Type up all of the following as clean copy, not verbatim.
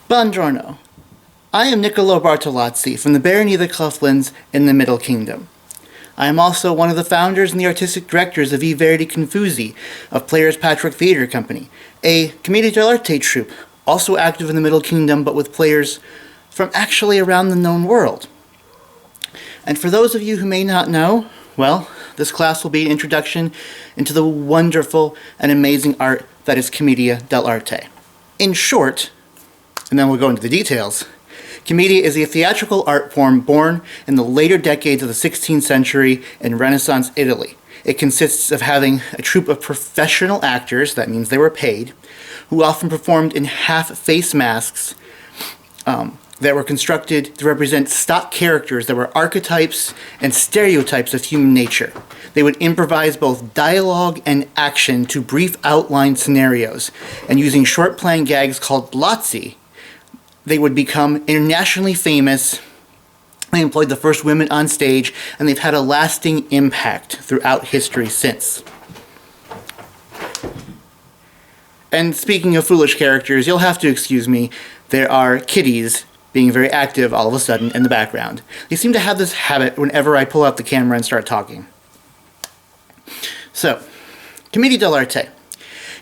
Buongiorno. I am Niccolo Bartolozzi from the Barony of the Cloughlands in the Middle Kingdom. I am also one of the founders and the artistic directors of I Verdi Confusi of Players Patchwork Theatre Company, a Commedia dell'Arte troupe, also active in the Middle Kingdom but with players from actually around the known world. And for those of you who may not know, well, this class will be an introduction into the wonderful and amazing art that is Commedia dell'Arte. In short, and then we'll go into the details, Commedia is a theatrical art form born in the later decades of the 16th century in Renaissance Italy. It consists of having a troupe of professional actors, that means they were paid, who often performed in half-face masks that were constructed to represent stock characters that were archetypes and stereotypes of human nature. They would improvise both dialogue and action to brief outline scenarios, and using short playing gags called Lotsy, they would become internationally famous. They employed the first women on stage, and they've had a lasting impact throughout history since. And speaking of foolish characters, you'll have to excuse me, there are kitties being very active all of a sudden in the background. They seem to have this habit whenever I pull out the camera and start talking. So, Commedia dell'Arte.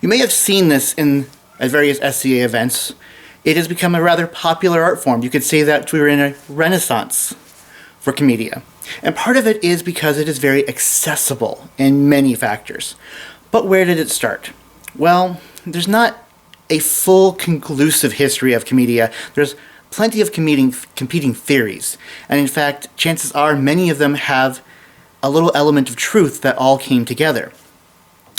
You may have seen this at various SCA events. It has become a rather popular art form. You could say that we're in a renaissance for Commedia. And part of it is because it is very accessible in many factors. But where did it start? Well, there's not a full conclusive history of Commedia. There's plenty of competing theories. And in fact, chances are many of them have a little element of truth that all came together.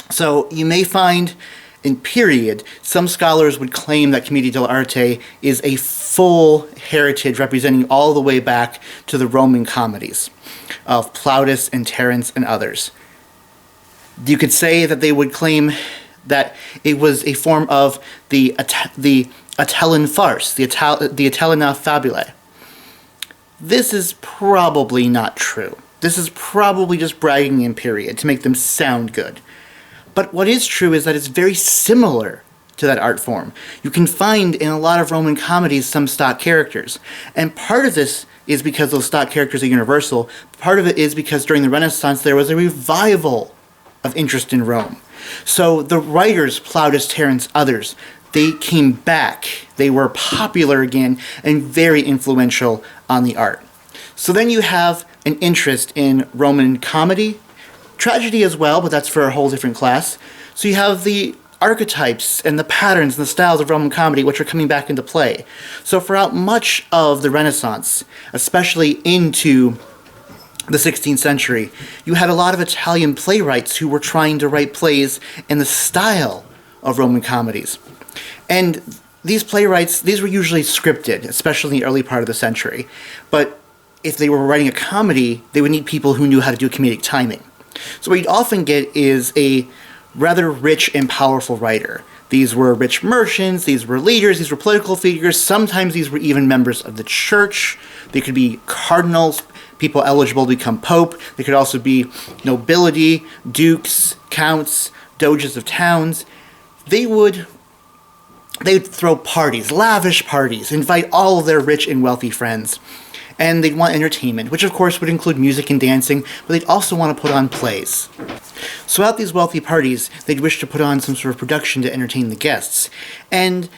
So you may find in period, some scholars would claim that Commedia dell'Arte is a full heritage representing all the way back to the Roman comedies of Plautus and Terence and others. You could say that they would claim that it was a form of the Atellan farce, the Atellana fabulae. This is probably not true. This is probably just bragging in period to make them sound good. But what is true is that it's very similar to that art form. You can find in a lot of Roman comedies some stock characters. And part of this is because those stock characters are universal. Part of it is because during the Renaissance there was a revival of interest in Rome. So the writers, Plautus, Terence, others, they came back. They were popular again and very influential on the art. So then you have an interest in Roman comedy, tragedy as well, but that's for a whole different class. So you have the archetypes and the patterns and the styles of Roman comedy which are coming back into play. So throughout much of the Renaissance, especially into the 16th century, you had a lot of Italian playwrights who were trying to write plays in the style of Roman comedies. And these playwrights, these were usually scripted, especially in the early part of the century. But if they were writing a comedy, they would need people who knew how to do comedic timing. So what you'd often get is a rather rich and powerful writer. These were rich merchants, these were leaders, these were political figures, sometimes these were even members of the church. They could be cardinals, people eligible to become pope. They could also be nobility, dukes, counts, doges of towns. They would throw parties, lavish parties, invite all of their rich and wealthy friends. And they'd want entertainment, which of course would include music and dancing, but they'd also want to put on plays. So at these wealthy parties, they'd wish to put on some sort of production to entertain the guests. And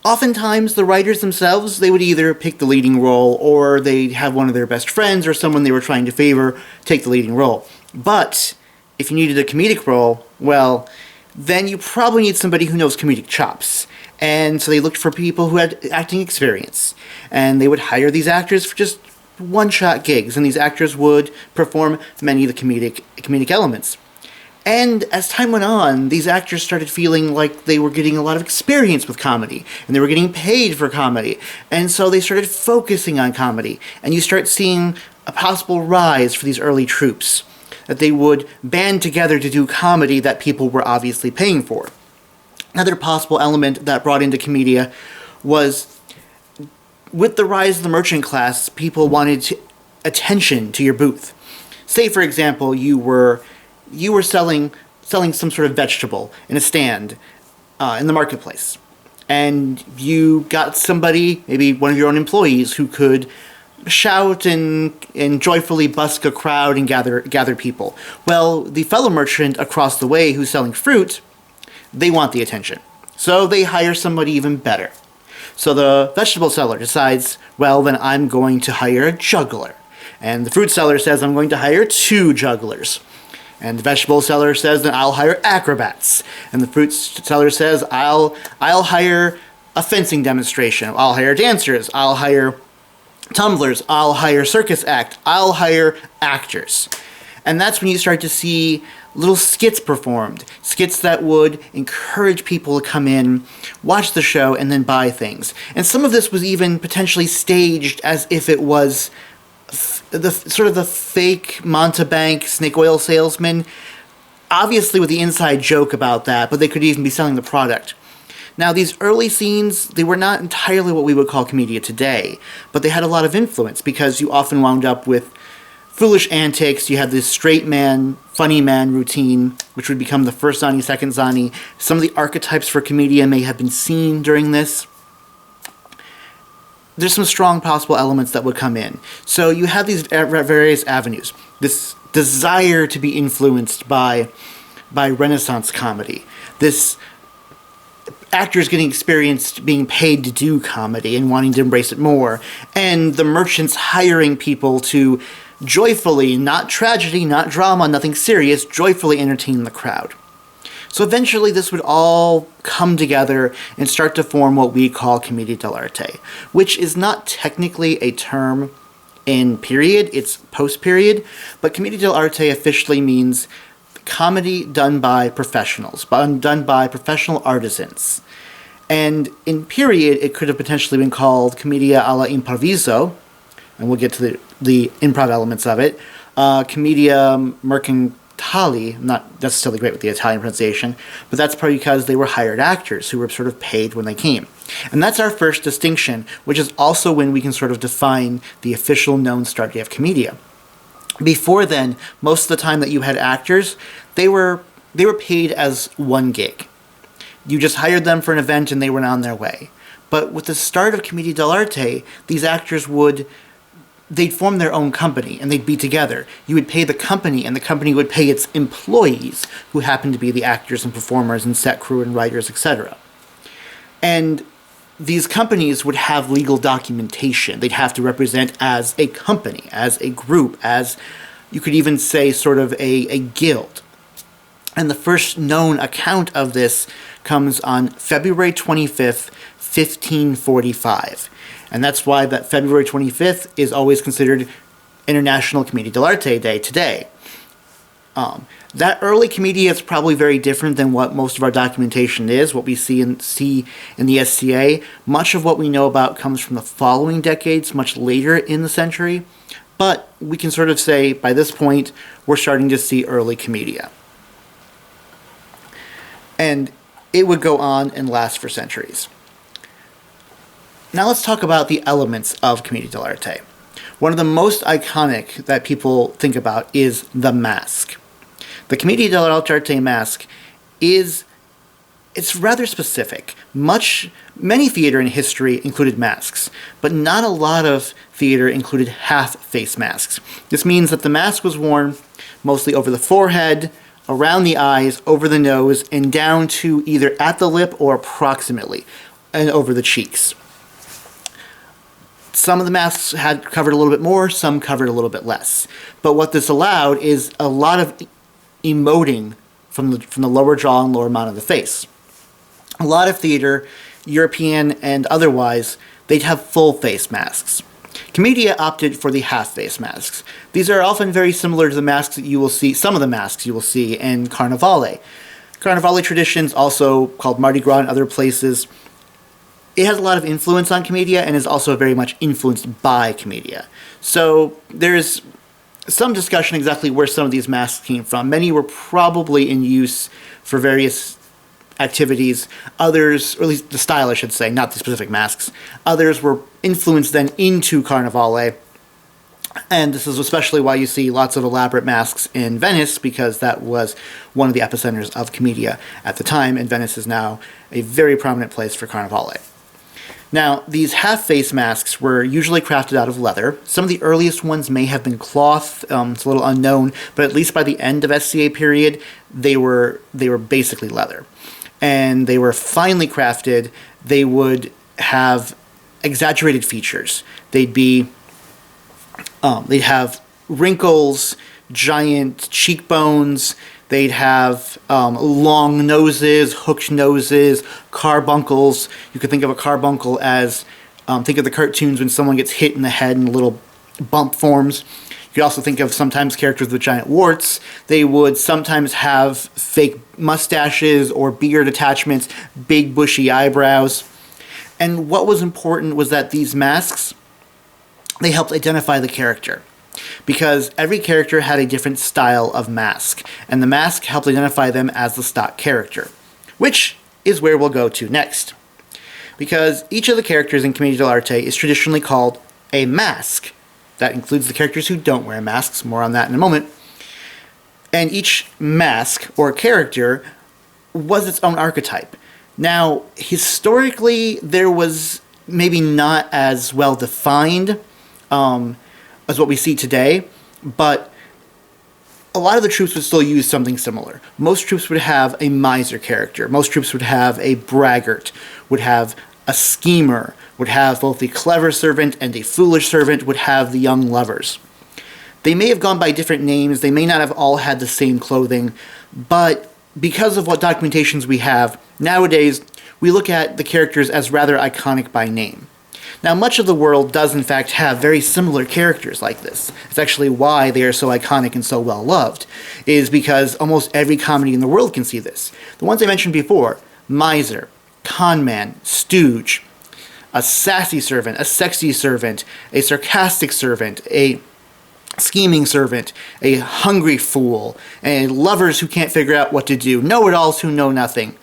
oftentimes the writers themselves, they would either pick the leading role, or they'd have one of their best friends or someone they were trying to favor take the leading role. But if you needed a comedic role, well, then you probably need somebody who knows comedic chops. And so they looked for people who had acting experience. And they would hire these actors for just one-shot gigs, and these actors would perform many of the comedic elements. And as time went on, these actors started feeling like they were getting a lot of experience with comedy, and they were getting paid for comedy. And so they started focusing on comedy, and you start seeing a possible rise for these early troupes, that they would band together to do comedy that people were obviously paying for. Another possible element that brought into Commedia was, with the rise of the merchant class, people wanted attention to your booth. Say, for example, you were selling some sort of vegetable in a stand in the marketplace. and you got somebody, maybe one of your own employees, who could shout and joyfully busk a crowd and gather people. Well, the fellow merchant across the way who's selling fruit, they want the attention. So they hire somebody even better. So the vegetable seller decides, well, then I'm going to hire a juggler. And the fruit seller says, I'm going to hire 2 jugglers. And the vegetable seller says, then I'll hire acrobats. And the fruit seller says, I'll hire a fencing demonstration. I'll hire dancers. I'll hire tumblers. I'll hire circus act. I'll hire actors. And that's when you start to see little skits performed. Skits that would encourage people to come in, watch the show, and then buy things. And some of this was even potentially staged as if it was the fake Montebank snake oil salesman, obviously with the inside joke about that, but they could even be selling the product. Now, these early scenes, they were not entirely what we would call Commedia today, but they had a lot of influence because you often wound up with foolish antics. You had this straight man, funny man routine, which would become the first Zany, second Zany. Some of the archetypes for Commedia may have been seen during this. There's some strong possible elements that would come in. So you have these various avenues. This desire to be influenced by Renaissance comedy. This actors getting experienced being paid to do comedy and wanting to embrace it more. And the merchants hiring people to joyfully, not tragedy, not drama, nothing serious, joyfully entertain the crowd. So eventually this would all come together and start to form what we call Commedia dell'Arte, which is not technically a term in period, it's post-period, but Commedia dell'Arte officially means comedy done by professionals, done by professional artisans. And in period, it could have potentially been called Commedia alla improviso, and we'll get to the improv elements of it, Commedia mercantile. I'm not necessarily great with the Italian pronunciation, but that's probably because they were hired actors who were sort of paid when they came. And that's our first distinction, which is also when we can sort of define the official known start date of Commedia. Before then, most of the time that you had actors, they were paid as one gig. You just hired them for an event and they went on their way. But with the start of Commedia dell'Arte, these actors they'd form their own company, and they'd be together. You would pay the company, and the company would pay its employees, who happened to be the actors and performers and set crew and writers, etc. And these companies would have legal documentation. They'd have to represent as a company, as a group, as you could even say sort of a guild. And the first known account of this comes on February 25th, 1545. And that's why that February 25th is always considered International Commedia dell'Arte Day today. That early Commedia is probably very different than what most of our documentation is, what we see in the SCA. Much of what we know about comes from the following decades, much later in the century. But we can sort of say, by this point, we're starting to see early Commedia. And it would go on and last for centuries. Now let's talk about the elements of Commedia dell'Arte. One of the most iconic that people think about is the mask. The Commedia dell'Arte mask it's rather specific. Many theater in history included masks, but not a lot of theater included half-face masks. This means that the mask was worn mostly over the forehead, around the eyes, over the nose, and down to either at the lip or approximately, and over the cheeks. Some of the masks had covered a little bit more, some covered a little bit less. But what this allowed is a lot of emoting from the lower jaw and lower mount of the face. A lot of theater, European and otherwise, they'd have full face masks. Commedia opted for the half-face masks. These are often very similar to the masks that you will see, some of the masks you will see in Carnevale. Carnevale traditions, also called Mardi Gras in other places, it has a lot of influence on Commedia and is also very much influenced by Commedia. So there's some discussion exactly where some of these masks came from. Many were probably in use for various activities. Others, or at least the style I should say, not the specific masks. Others were influenced then into Carnevale And this is especially why you see lots of elaborate masks in Venice, because that was one of the epicenters of Commedia at the time, and Venice is now a very prominent place for Carnevale. Now, these half-face masks were usually crafted out of leather. Some of the earliest ones may have been cloth. It's a little unknown, but at least by the end of SCA period, they were basically leather. And they were finely crafted. They would have exaggerated features. They'd have wrinkles, giant cheekbones. They'd have long noses, hooked noses, carbuncles. You could think of a carbuncle as, think of the cartoons when someone gets hit in the head and a little bump forms. You could also think of sometimes characters with giant warts. They would sometimes have fake mustaches or beard attachments, big bushy eyebrows. And what was important was that these masks, they helped identify the character, because every character had a different style of mask, and the mask helped identify them as the stock character, which is where we'll go to next. Because each of the characters in Commedia dell'Arte is traditionally called a mask. That includes the characters who don't wear masks, more on that in a moment. And each mask, or character, was its own archetype. Now, historically, there was maybe not as well defined as what we see today, but a lot of the troops would still use something similar. Most troops would have a miser character. Most troops would have a braggart, would have a schemer, would have both the clever servant and a foolish servant, would have the young lovers. They may have gone by different names, they may not have all had the same clothing, but because of what documentations we have, nowadays we look at the characters as rather iconic by name. Now, much of the world does in fact have very similar characters like this. It's actually why they are so iconic and so well loved, is because almost every comedy in the world can see this. The ones I mentioned before, miser, conman, stooge, a sassy servant, a sexy servant, a sarcastic servant, a scheming servant, a hungry fool, and lovers who can't figure out what to do, know-it-alls who know nothing.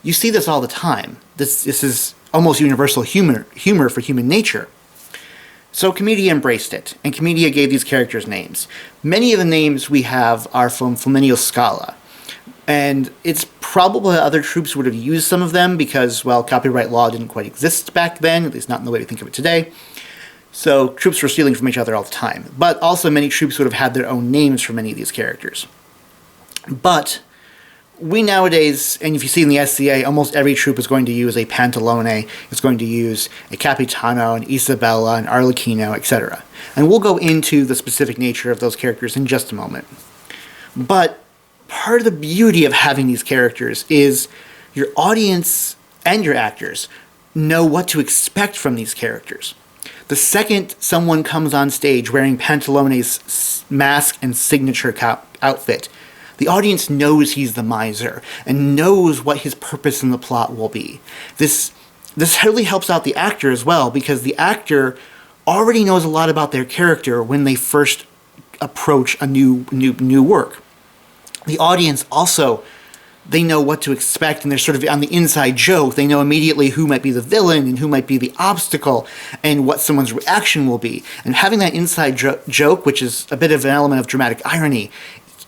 You see this all the time. This is almost universal humor for human nature. So Commedia embraced it, and Commedia gave these characters names. Many of the names we have are from Flaminio Scala, and it's probable that other troops would have used some of them because, well, copyright law didn't quite exist back then, at least not in the way we think of it today. So troops were stealing from each other all the time. But also many troops would have had their own names for many of these characters. But we nowadays, and if you see in the SCA, almost every troop is going to use a Pantalone, is going to use a Capitano, an Isabella, an Arlecchino, etc. And we'll go into the specific nature of those characters in just a moment. But part of the beauty of having these characters is your audience and your actors know what to expect from these characters. The second someone comes on stage wearing Pantalone's mask and signature outfit, the audience knows he's the miser and knows what his purpose in the plot will be. This really helps out the actor as well, because the actor already knows a lot about their character when they first approach a new work. The audience also, they know what to expect, and they're sort of on the inside joke. They know immediately who might be the villain and who might be the obstacle and what someone's reaction will be. And having that inside joke, which is a bit of an element of dramatic irony,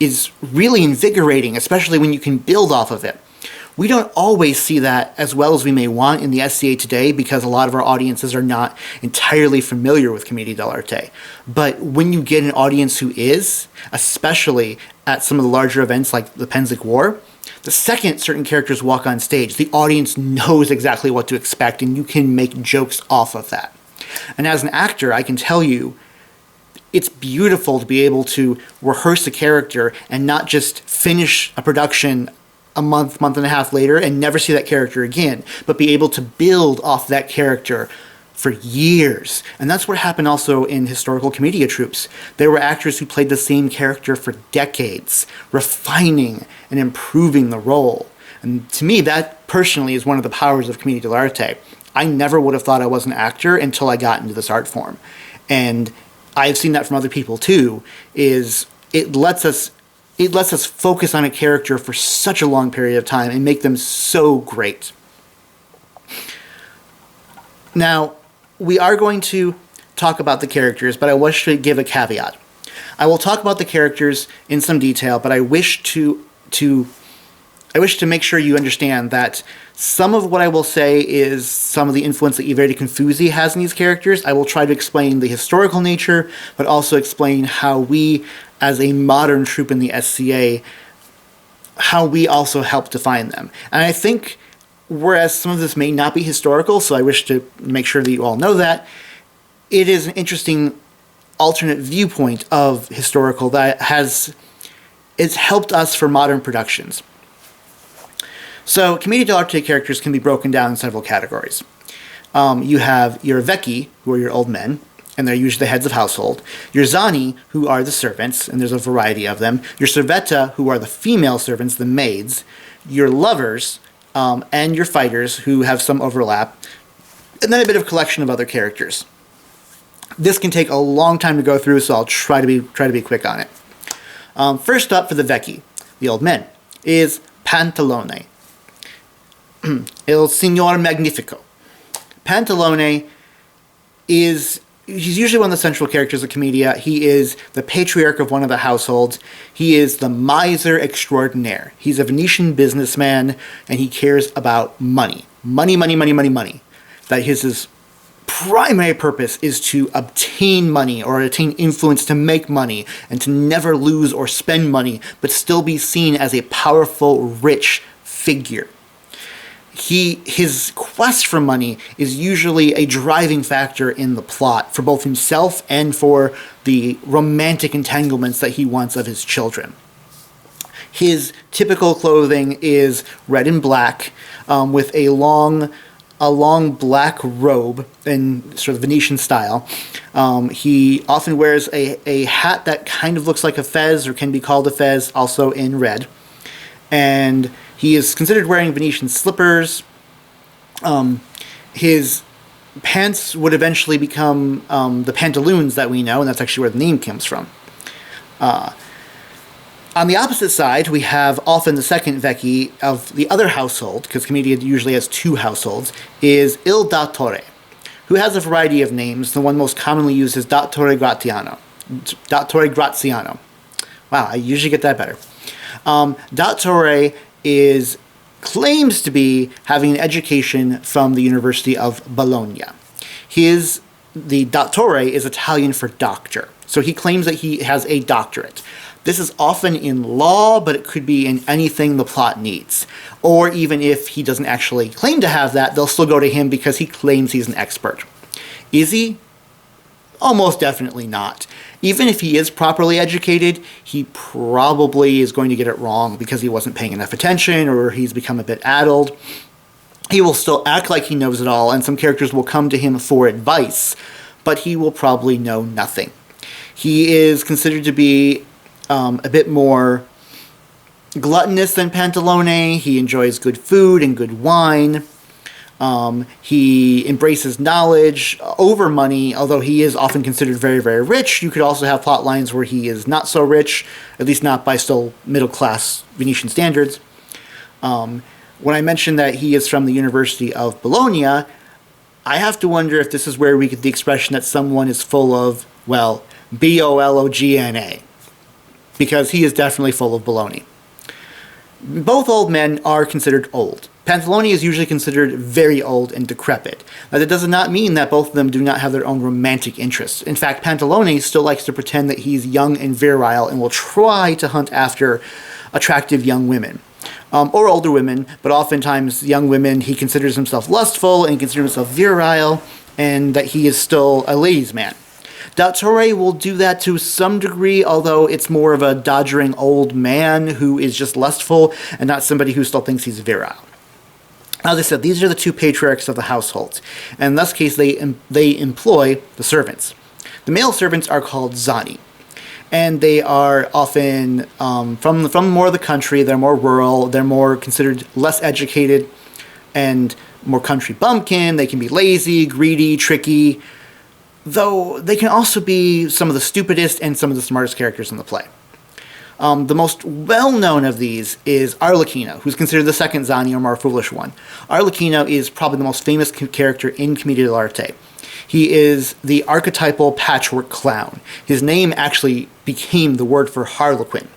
is really invigorating, especially when you can build off of it. We don't always see that as well as we may want in the SCA today, because a lot of our audiences are not entirely familiar with Commedia dell'Arte. But when you get an audience who is, especially at some of the larger events like the Pennsic War, the second certain characters walk on stage, the audience knows exactly what to expect, and you can make jokes off of that. And as an actor, I can tell you, it's beautiful to be able to rehearse a character and not just finish a production a month and a half later and never see that character again, but be able to build off that character for years. And that's what happened also in historical Commedia troupes. There were actors who played the same character for decades, refining and improving the role. And to me, that personally is one of the powers of Commedia dell'Arte. I never would have thought I was an actor until I got into this art form. And I've seen that from other people too, is it lets us focus on a character for such a long period of time and make them so great. Now, we are going to talk about the characters, but I wish to give a caveat. I will talk about the characters in some detail, but I wish to make sure you understand that some of what I will say is some of the influence that Iverdi Confusi has in these characters. I will try to explain the historical nature, but also explain how we, as a modern troupe in the SCA, how we also help define them. And I think, whereas some of this may not be historical, so I wish to make sure that you all know that, it is an interesting alternate viewpoint of historical that it's helped us for modern productions. So, Commedia dell'Arte characters can be broken down in several categories. You have your vecchi, who are your old men, and they're usually the heads of household. Your Zany, who are the servants, and there's a variety of them. Your Cervetta, who are the female servants, the maids. Your lovers, and your fighters, who have some overlap. And then a bit of collection of other characters. This can take a long time to go through, so I'll try to be quick on it. First up for the vecchi, the old men, is Pantalone. Il Signor Magnifico. Pantalone he's usually one of the central characters of Commedia. He is the patriarch of one of the households. He is the miser extraordinaire. He's a Venetian businessman, and he cares about money. Money, money, money, money, money. That his primary purpose is to obtain money or attain influence to make money and to never lose or spend money, but still be seen as a powerful, rich figure. His quest for money is usually a driving factor in the plot for both himself and for the romantic entanglements that he wants of his children. His typical clothing is red and black, with a long black robe in sort of Venetian style. He often wears a hat that kind of looks like a fez or can be called a fez, also in red. And he is considered wearing Venetian slippers. His pants would eventually become the pantaloons that we know, and that's actually where the name comes from. On the opposite side, we have often the second vecchi of the other household, because Commedia usually has two households, is Il Dottore, who has a variety of names. The one most commonly used is Dottore Graziano. Dottore Graziano. Wow, I usually get that better. Dottore claims to be having an education from the University of Bologna. The Dottore is Italian for doctor, so he claims that he has a doctorate. This is often in law, but it could be in anything the plot needs. Or even if he doesn't actually claim to have that, they'll still go to him because he claims he's an expert. Is he? Almost definitely not. Even if he is properly educated, he probably is going to get it wrong because he wasn't paying enough attention or he's become a bit addled. He will still act like he knows it all, and some characters will come to him for advice, but he will probably know nothing. He is considered to be a bit more gluttonous than Pantalone. He enjoys good food and good wine. He embraces knowledge over money, although he is often considered very, very rich. You could also have plot lines where he is not so rich, at least not by still middle-class Venetian standards. When I mentioned that he is from the University of Bologna, I have to wonder if this is where we get the expression that someone is full of, well, B-O-L-O-G-N-A. Because he is definitely full of baloney. Both old men are considered old. Pantalone is usually considered very old and decrepit. Now, that does not mean that both of them do not have their own romantic interests. In fact, Pantalone still likes to pretend that he's young and virile and will try to hunt after attractive young women. Or older women, but oftentimes young women, he considers himself lustful and considers himself virile, and that he is still a ladies' man. Dottore will do that to some degree, although it's more of a dodgering old man who is just lustful and not somebody who still thinks he's virile. As I said, these are the two patriarchs of the household, and in this case they employ the servants. The male servants are called Zany, and they are often from more of the country. They're more rural, they're more considered less educated and more country bumpkin. They can be lazy, greedy, tricky, though they can also be some of the stupidest and some of the smartest characters in the play. The most well-known of these is Arlecchino, who's considered the second Zany, or more foolish one. Arlecchino is probably the most famous character in Commedia dell'Arte. He is the archetypal patchwork clown. His name actually became the word for harlequin.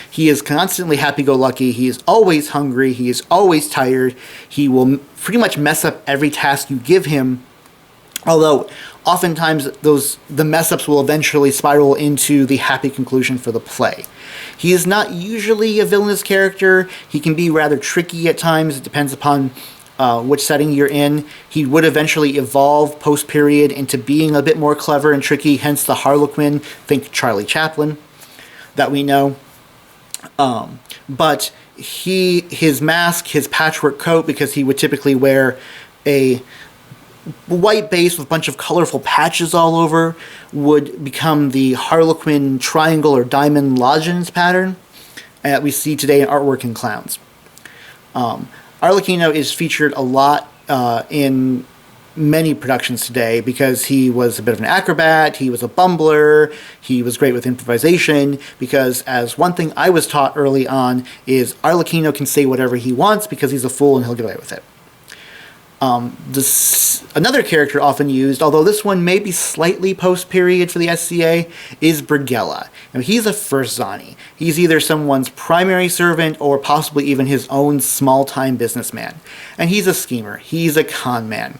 He is constantly happy-go-lucky. He is always hungry. He is always tired. He will pretty much mess up every task you give him, although oftentimes the mess-ups will eventually spiral into the happy conclusion for the play. He is not usually a villainous character. He can be rather tricky at times. It depends upon which setting you're in. He would eventually evolve post-period into being a bit more clever and tricky, hence the Harlequin, think Charlie Chaplin, that we know. But his mask, his patchwork coat, because he would typically wear a white base with a bunch of colorful patches all over, would become the Harlequin triangle or diamond lozenge pattern that we see today in artwork and clowns. Arlecchino is featured a lot in many productions today because he was a bit of an acrobat, he was a bumbler, he was great with improvisation, because as one thing I was taught early on is Arlecchino can say whatever he wants because he's a fool and he'll get away with it. Another character often used, although this one may be slightly post-period for the SCA, is Brighella. Now, he's a first Zany. He's either someone's primary servant or possibly even his own small-time businessman. And he's a schemer. He's a con man.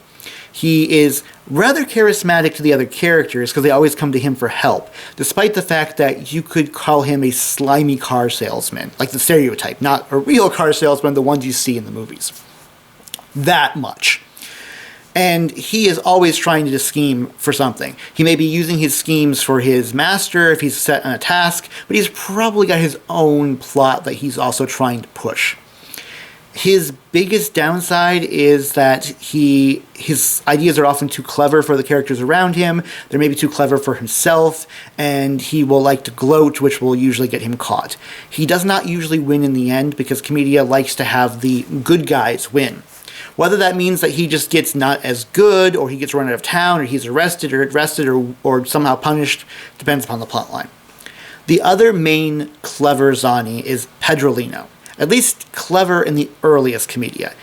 He is rather charismatic to the other characters because they always come to him for help, despite the fact that you could call him a slimy car salesman, like the stereotype, not a real car salesman, the ones you see in the movies. That much. And he is always trying to scheme for something. He may be using his schemes for his master if he's set on a task, but he's probably got his own plot that he's also trying to push. His biggest downside is that his ideas are often too clever for the characters around him. They're maybe too clever for himself, and he will like to gloat, which will usually get him caught. He does not usually win in the end because Commedia likes to have the good guys win. Whether that means that he just gets not as good, or he gets run out of town, or he's arrested or somehow punished, depends upon the plotline. The other main clever Zany is Pedrolino, at least clever in the earliest Commedia.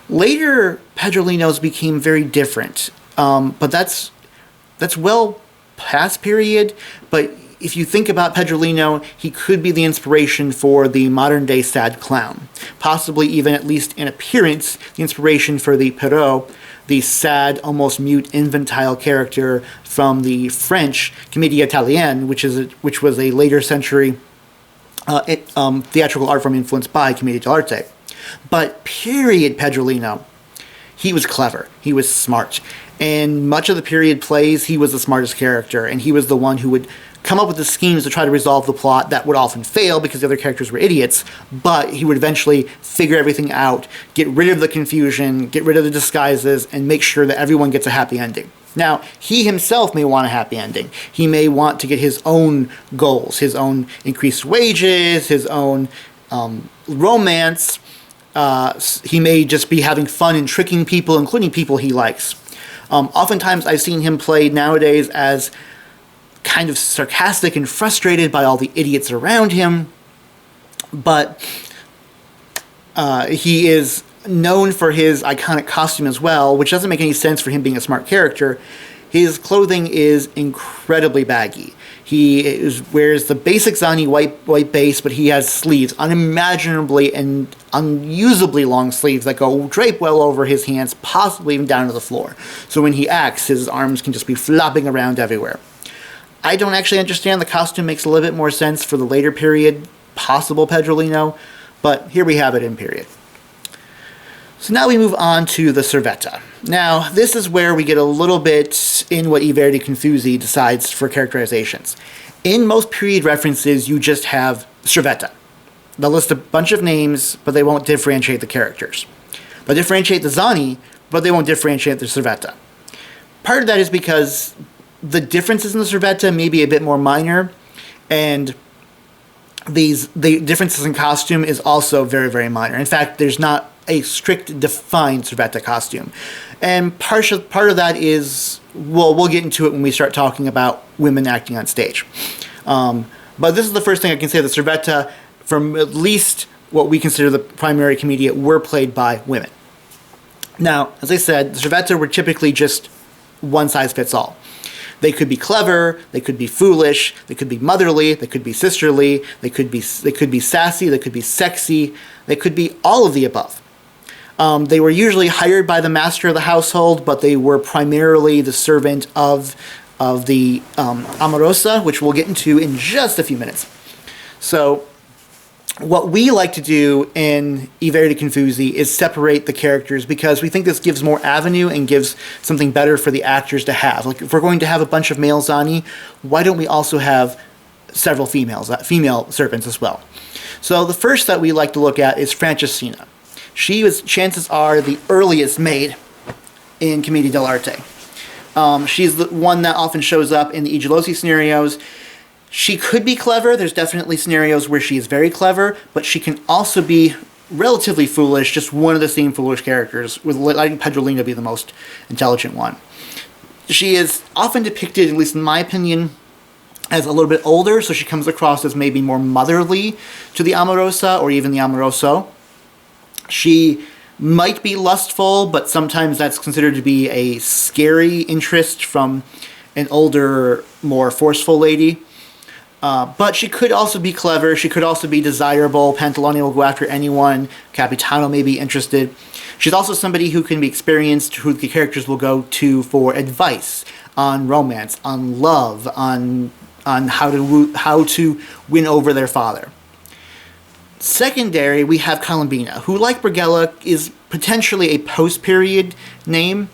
Later, Pedrolinos became very different, but that's well past period, but if you think about Pedrolino, he could be the inspiration for the modern-day sad clown. Possibly even, at least in appearance, the inspiration for the Perrault, the sad, almost mute, infantile character from the French Commedia italienne, which was a later century theatrical art form influenced by Commedia dell'Arte. But period Pedrolino, he was clever. He was smart. And much of the period plays, he was the smartest character, and he was the one who would come up with the schemes to try to resolve the plot that would often fail because the other characters were idiots, but he would eventually figure everything out, get rid of the confusion, get rid of the disguises, and make sure that everyone gets a happy ending. Now, he himself may want a happy ending. He may want to get his own goals, his own increased wages, his own romance. He may just be having fun and tricking people, including people he likes. Oftentimes, I've seen him played nowadays as kind of sarcastic and frustrated by all the idiots around him, but he is known for his iconic costume as well, which doesn't make any sense for him being a smart character. His clothing is incredibly baggy. He wears the basic Zany white base, but he has sleeves, unimaginably and unusably long sleeves that go drape well over his hands, possibly even down to the floor. So when he acts, his arms can just be flopping around everywhere. I don't actually understand. The costume makes a little bit more sense for the later period, possible Pedrolino, but here we have it in period. So now we move on to the Cervetta. Now, this is where we get a little bit in what I Verdi Confusi decides for characterizations. In most period references, you just have Cervetta. They'll list a bunch of names, but they won't differentiate the characters. They'll differentiate the Zany, but they won't differentiate the Cervetta. Part of that is because the differences in the Cervetta may be a bit more minor, and the differences in costume is also very, very minor. In fact, there's not a strict defined Cervetta costume. And part of that is, well, we'll get into it when we start talking about women acting on stage. But this is the first thing I can say. The Cervetta, from at least what we consider the primary Commedia, were played by women. Now, as I said, the Cervetta were typically just one size fits all. They could be clever, they could be foolish, they could be motherly, they could be sisterly, they could be sassy, they could be sexy, they could be all of the above. They were usually hired by the master of the household, but they were primarily the servant of the Amurosa, which we'll get into in just a few minutes. So what we like to do in I Verdi Confusi is separate the characters because we think this gives more avenue and gives something better for the actors to have. Like if we're going to have a bunch of male Zany, why don't we also have several female servants as well? So the first that we like to look at is Francescina. She was, chances are, the earliest maid in Commedia dell'Arte. She's the one that often shows up in the Igelosi scenarios. She could be clever. There's definitely scenarios where she is very clever, but she can also be relatively foolish, just one of the same foolish characters, with letting Pedrolino be the most intelligent one. She is often depicted, at least in my opinion, as a little bit older, so she comes across as maybe more motherly to the Amurosa or even the Amuroso. She might be lustful, but sometimes that's considered to be a scary interest from an older, more forceful lady. But she could also be clever. She could also be desirable. Pantalone will go after anyone. Capitano may be interested. She's also somebody who can be experienced, who the characters will go to for advice on romance, on love, on how to win over their father. Secondary, we have Columbina, who, like Brighella, is potentially a post-period name,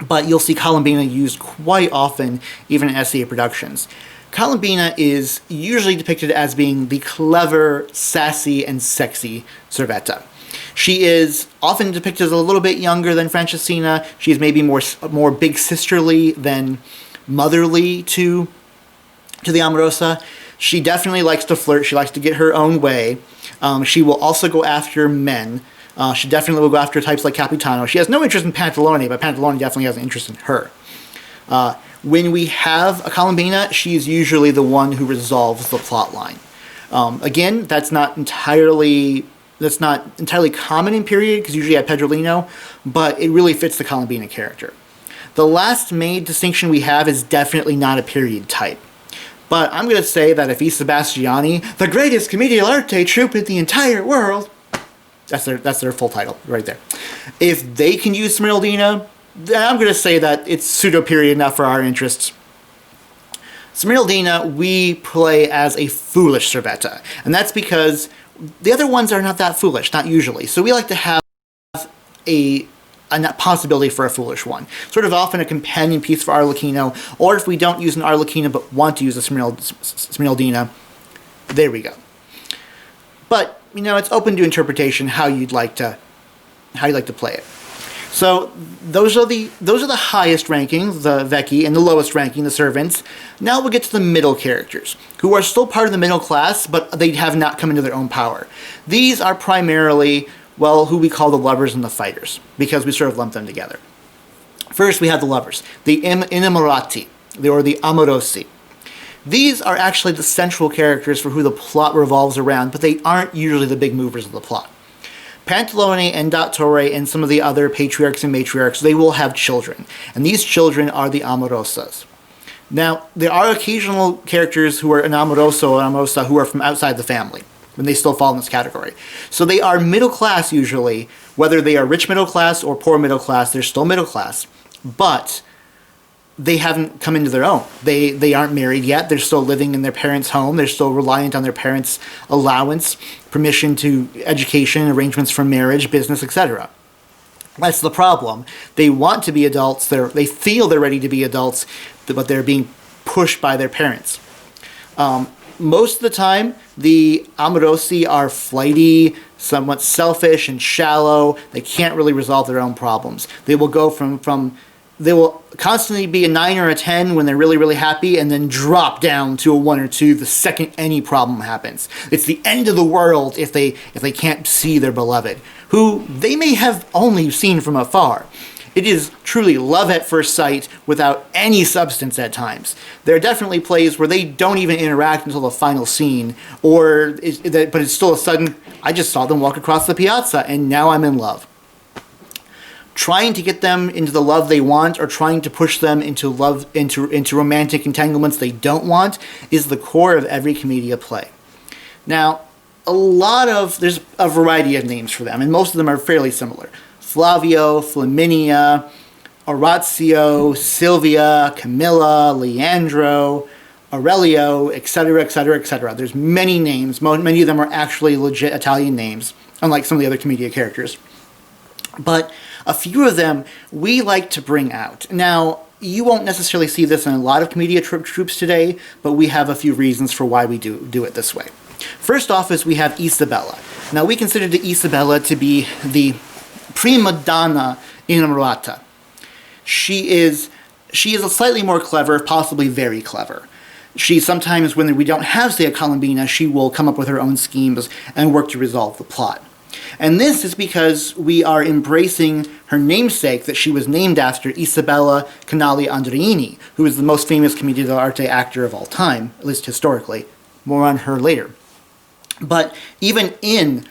but you'll see Columbina used quite often, even in SCA productions. Columbina is usually depicted as being the clever, sassy, and sexy Cervetta. She is often depicted as a little bit younger than Francescina. She's maybe more big sisterly than motherly to the Amurosa. She definitely likes to flirt. She likes to get her own way. She will also go after men. She definitely will go after types like Capitano. She has no interest in Pantalone, but Pantalone definitely has an interest in her. When we have a Columbina, she's usually the one who resolves the plot line. Again, that's not entirely common in period, because usually you have Pedrolino, but it really fits the Columbina character. The last main distinction we have is definitely not a period type. But I'm going to say that if Sebastiani, the greatest Commedia dell'Arte troupe in the entire world, that's their full title right there. If they can use Smirldina, then I'm going to say that it's pseudo-period enough for our interests. Smirldina, we play as a foolish Cervetta, and that's because the other ones are not that foolish, not usually. So we like to have a possibility for a foolish one. Sort of often a companion piece for Arlecchino, or if we don't use an Arlecchino but want to use a Smirldina, there we go. But, you know, it's open to interpretation how you'd like to play it. So those are the highest rankings, the Vecchi, and the lowest ranking, the servants. Now we'll get to the middle characters, who are still part of the middle class, but they have not come into their own power. These are primarily, well, who we call the lovers and the fighters, because we sort of lump them together. First, we have the lovers, the innamorati, or the Amurosi. These are actually the central characters for who the plot revolves around, but they aren't usually the big movers of the plot. Pantalone and Torre and some of the other patriarchs and matriarchs, they will have children, and these children are the Amurosas. Now, there are occasional characters who are an Amuroso or Amurosa who are from outside the family, when they still fall in this category. So they are middle class usually, whether they are rich middle class or poor middle class, they're still middle class, but they haven't come into their own. They aren't married yet, they're still living in their parents' home, they're still reliant on their parents' allowance, permission to education, arrangements for marriage, business, etc. That's the problem. They want to be adults, they feel they're ready to be adults, but they're being pushed by their parents. Most of the time, the Amurosi are flighty, somewhat selfish and shallow. They can't really resolve their own problems. They will go they will constantly be a 9 or a 10 when they're really, really happy, and then drop down to a 1 or 2 the second any problem happens. It's the end of the world if they can't see their beloved, who they may have only seen from afar. It is truly love at first sight without any substance at times. There are definitely plays where they don't even interact until the final scene, but it's still a sudden, I just saw them walk across the piazza and now I'm in love. trying to get them into the love they want or trying to push them into romantic entanglements they don't want is the core of every Commedia play. Now, there's a variety of names for them, and most of them are fairly similar. Flavio, Flaminia, Orazio, Silvia, Camilla, Leandro, Aurelio, etc., etc., etc. There's many names. Many of them are actually legit Italian names, unlike some of the other Commedia characters. But a few of them we like to bring out. Now, you won't necessarily see this in a lot of Commedia troupes today, but we have a few reasons for why we do it this way. First off is we have Isabella. Now, we consider the Isabella to be the prima donna innamorata. She is a slightly more clever, possibly very clever. She sometimes, when we don't have, say, a Columbina, she will come up with her own schemes and work to resolve the plot. And this is because we are embracing her namesake that she was named after, Isabella Canali Andreini, who is the most famous Commedia dell'Arte actor of all time, at least historically. More on her later. But even in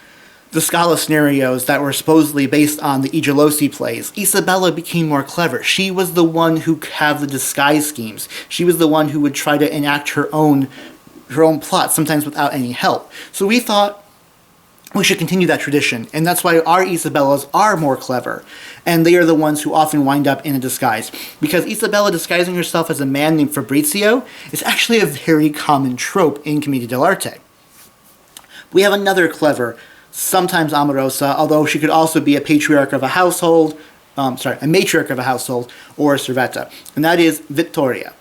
the Scala scenarios that were supposedly based on the Igelosi plays, Isabella became more clever. She was the one who had the disguise schemes. She was the one who would try to enact her own plot, sometimes without any help. So we thought we should continue that tradition, and that's why our Isabellas are more clever, and they are the ones who often wind up in a disguise. Because Isabella disguising herself as a man named Fabrizio is actually a very common trope in Commedia dell'Arte. We have another clever, sometimes amorosa, although she could also be a patriarch of a household, a matriarch of a household, or a Cervetta, and that is Vittoria.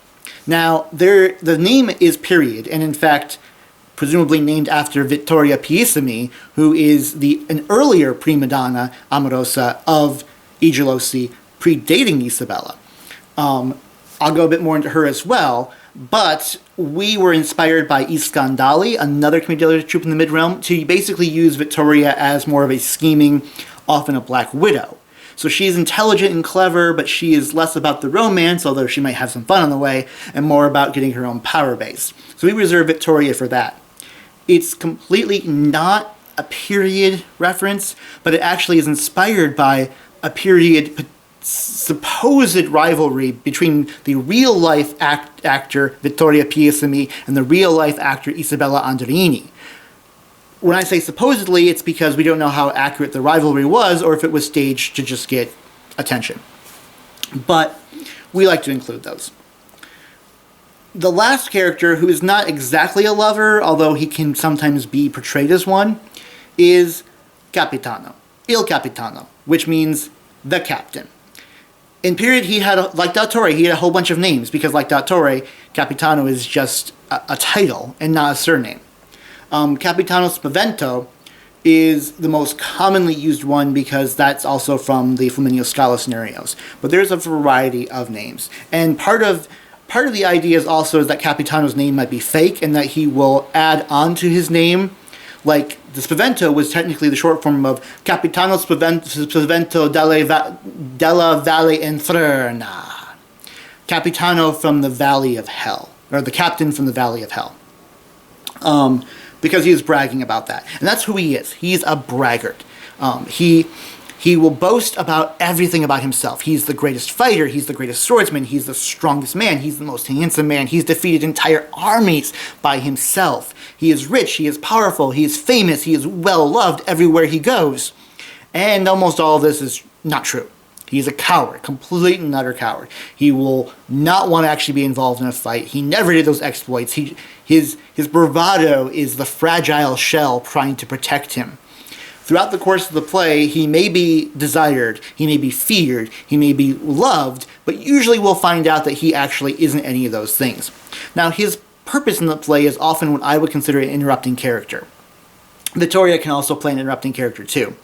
Now, the name is period, and in fact, presumably named after Vittoria Piissimi, who is an earlier prima donna amorosa of Igelosi, predating Isabella. I'll go a bit more into her as well, but we were inspired by I Scandali, another Commedia dell'Arte troupe in the mid-realm, to basically use Vittoria as more of a scheming, often a black widow. So she's intelligent and clever, but she is less about the romance, although she might have some fun on the way, and more about getting her own power base. So we reserve Vittoria for that. It's completely not a period reference, but it actually is inspired by a period supposed rivalry between the real-life actor Vittoria Piissimi and the real-life actor Isabella Andreini. When I say supposedly, it's because we don't know how accurate the rivalry was or if it was staged to just get attention. But we like to include those. The last character, who is not exactly a lover, although he can sometimes be portrayed as one, is Capitano. Il Capitano, which means the captain. In period, he had, like dell'Arte, he had a whole bunch of names, because like dell'Arte, Capitano is just a title and not a surname. Capitano Spavento is the most commonly used one because that's also from the Flaminio Scala scenarios. But there's a variety of names. And part of the idea is also that Capitano's name might be fake and that he will add on to his name. Like, the Spavento was technically the short form of Capitano Spavento della Valle Infernale. Capitano from the Valley of Hell. Or the captain from the Valley of Hell. Because he was bragging about that. And that's who he is. He's a braggart. He will boast about everything about himself. He's the greatest fighter, he's the greatest swordsman, he's the strongest man, he's the most handsome man, he's defeated entire armies by himself. He is rich, he is powerful, he is famous, he is well-loved everywhere he goes. And almost all of this is not true. He's a coward, complete and utter coward. He will not want to actually be involved in a fight. He never did those exploits. His bravado is the fragile shell trying to protect him. Throughout the course of the play, he may be desired, he may be feared, he may be loved, but usually we'll find out that he actually isn't any of those things. Now, his purpose in the play is often what I would consider an interrupting character. Vittoria can also play an interrupting character too.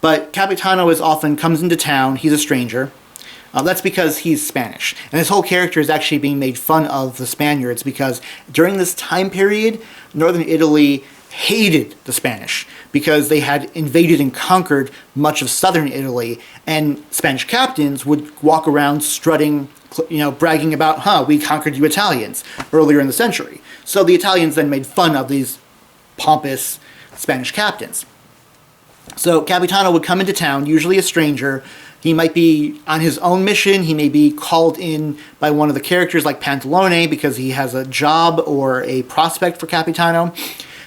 But Capitano often comes into town, he's a stranger. That's because he's Spanish. And his whole character is actually being made fun of the Spaniards because during this time period, northern Italy hated the Spanish because they had invaded and conquered much of southern Italy, and Spanish captains would walk around strutting, bragging about, we conquered you Italians earlier in the century. So the Italians then made fun of these pompous Spanish captains. So Capitano would come into town, usually a stranger. He might be on his own mission. He may be called in by one of the characters like Pantalone because he has a job or a prospect for Capitano.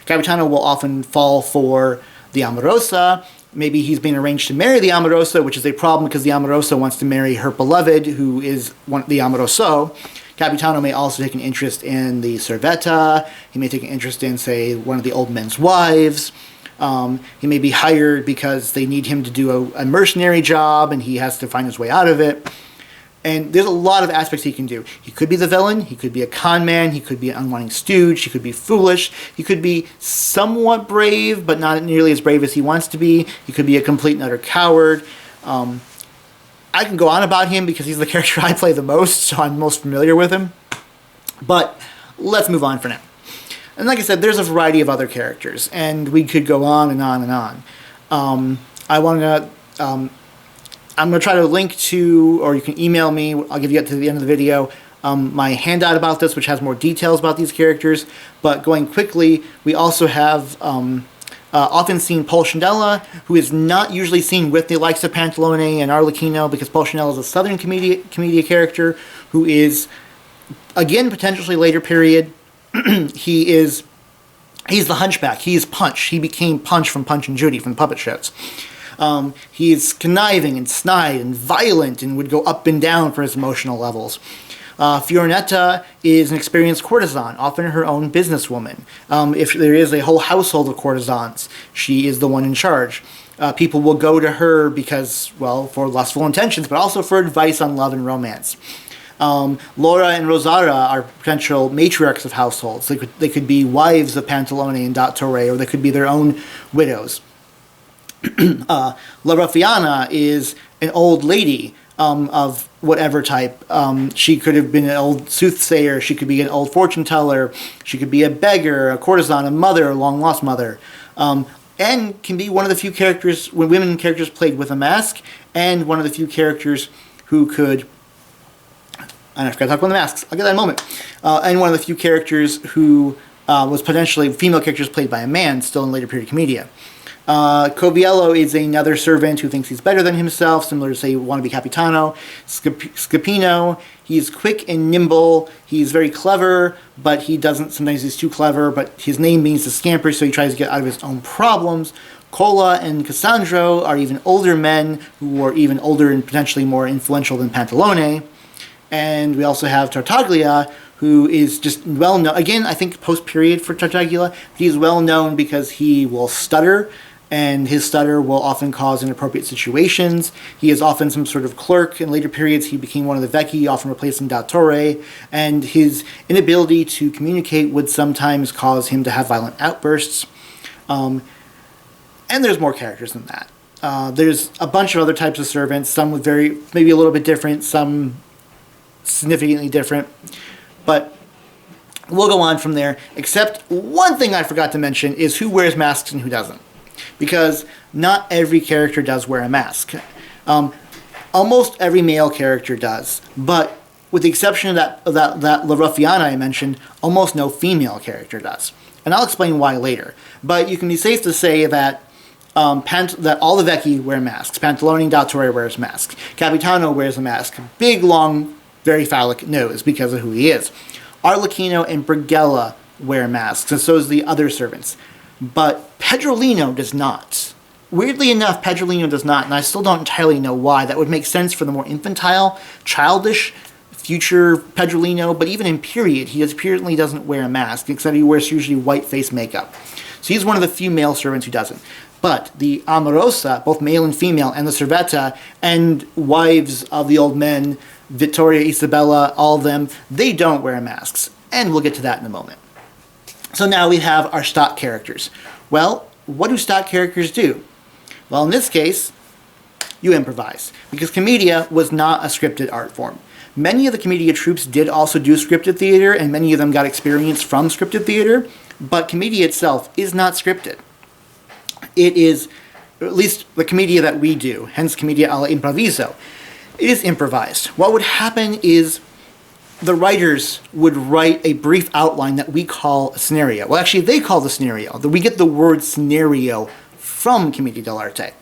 Capitano will often fall for the Amurosa. Maybe he's being arranged to marry the Amurosa, which is a problem because the Amurosa wants to marry her beloved, who is the Amuroso. Capitano may also take an interest in the Cervetta. He may take an interest in, say, one of the old men's wives. He may be hired because they need him to do a mercenary job and he has to find his way out of it. And there's a lot of aspects he can do. He could be the villain, he could be a con man, he could be an unwanting stooge, he could be foolish, he could be somewhat brave, but not nearly as brave as he wants to be. He could be a complete and utter coward. I can go on about him because he's the character I play the most, so I'm most familiar with him. But let's move on for now. And like I said, there's a variety of other characters, and we could go on and on and on. I'm going to try to link to, or you can email me, I'll give you to the end of the video, my handout about this, which has more details about these characters. But going quickly, we also have often seen Pulcinella, who is not usually seen with the likes of Pantalone and Arlecchino, because Pulcinella is a Southern Commedia character who is, again, potentially later period. He's the Hunchback. He is Punch. He became Punch from Punch and Judy from the puppet shows. He's conniving and snide and violent and would go up and down for his emotional levels. Fiorenetta is an experienced courtesan, often her own businesswoman. If there is a whole household of courtesans, she is the one in charge. People will go to her because, well, for lustful intentions, but also for advice on love and romance. Laura and Rosara are potential matriarchs of households. They could be wives of Pantalone and Torre, or they could be their own widows. La Ruffiana is an old lady of whatever type. She could have been an old soothsayer, she could be an old fortune teller, she could be a beggar, a courtesan, a mother, a long-lost mother. And can be one of the few characters, women characters played with a mask, and one of the few characters who could... I forgot to talk about the masks. I'll get that in a moment. And one of the few characters who was potentially female characters played by a man, still in later period Commedia. Coviello is another servant who thinks he's better than himself, similar to, say, wannabe Capitano. Scapino, he's quick and nimble. He's very clever, but he doesn't. Sometimes he's too clever, but his name means to scamper, so he tries to get out of his own problems. Cola and Cassandro are even older men who are even older and potentially more influential than Pantalone. And we also have Tartaglia, who is just well known. Again, I think post-period for Tartaglia, he's well known because he will stutter, and his stutter will often cause inappropriate situations. He is often some sort of clerk. In later periods, he became one of the Vecchi, often replacing da Torre, and his inability to communicate would sometimes cause him to have violent outbursts. And there's more characters than that. There's a bunch of other types of servants, some with maybe a little bit different, some significantly different, but we'll go on from there, except one thing I forgot to mention is who wears masks and who doesn't, because not every character does wear a mask. Almost every male character does, but with the exception of that La Ruffiana I mentioned, almost no female character does, and I'll explain why later. But you can be safe to say that that all the Vecchi wear masks. Pantalone da Torre wears masks. Capitano wears a mask, big, long, very phallic nose because of who he is. Arlecchino and Brigella wear masks, and so does the other servants. But Pedrolino does not. Weirdly enough, Pedrolino does not, and I still don't entirely know why. That would make sense for the more infantile, childish future Pedrolino, but even in period, he apparently doesn't wear a mask, except he wears usually white face makeup. So he's one of the few male servants who doesn't. But the Amurosa, both male and female, and the Cervetta, and wives of the old men, Vittoria, Isabella, all of them, they don't wear masks. And we'll get to that in a moment. So now we have our stock characters. Well, what do stock characters do? Well, in this case, you improvise, because Commedia was not a scripted art form. Many of the Commedia troupes did also do scripted theater, and many of them got experience from scripted theater, but Commedia itself is not scripted. It is, at least the Commedia that we do, hence Commedia alla improviso, it is improvised. What would happen is the writers would write a brief outline that we call a scenario. Well, actually, they call the scenario. We get the word scenario from Commedia dell'Arte.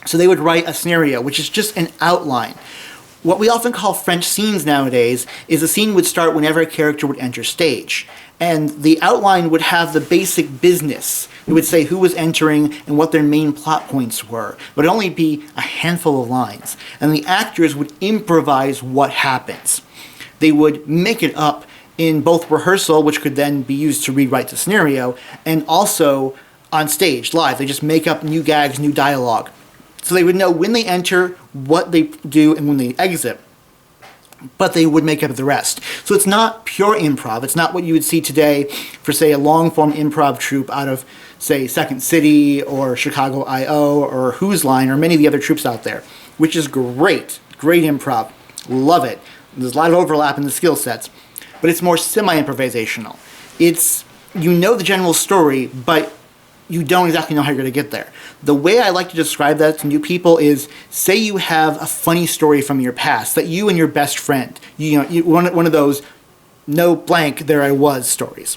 So they would write a scenario, which is just an outline. What we often call French scenes nowadays is a scene would start whenever a character would enter stage. And the outline would have the basic business. It would say who was entering and what their main plot points were. It would only be a handful of lines. And the actors would improvise what happens. They would make it up in both rehearsal, which could then be used to rewrite the scenario, and also on stage, live. They just make up new gags, new dialogue. So they would know when they enter, what they do, and when they exit. But they would make up the rest. So it's not pure improv. It's not what you would see today for, say, a long-form improv troupe out of, say, Second City or Chicago I.O. or Who's Line or many of the other troupes out there, which is great. Great improv. Love it. There's a lot of overlap in the skill sets. But it's more semi-improvisational. It's, you know the general story, but you don't exactly know how you're going to get there. The way I like to describe that to new people is, say you have a funny story from your past that you and your best friend, one of those no blank there I was stories.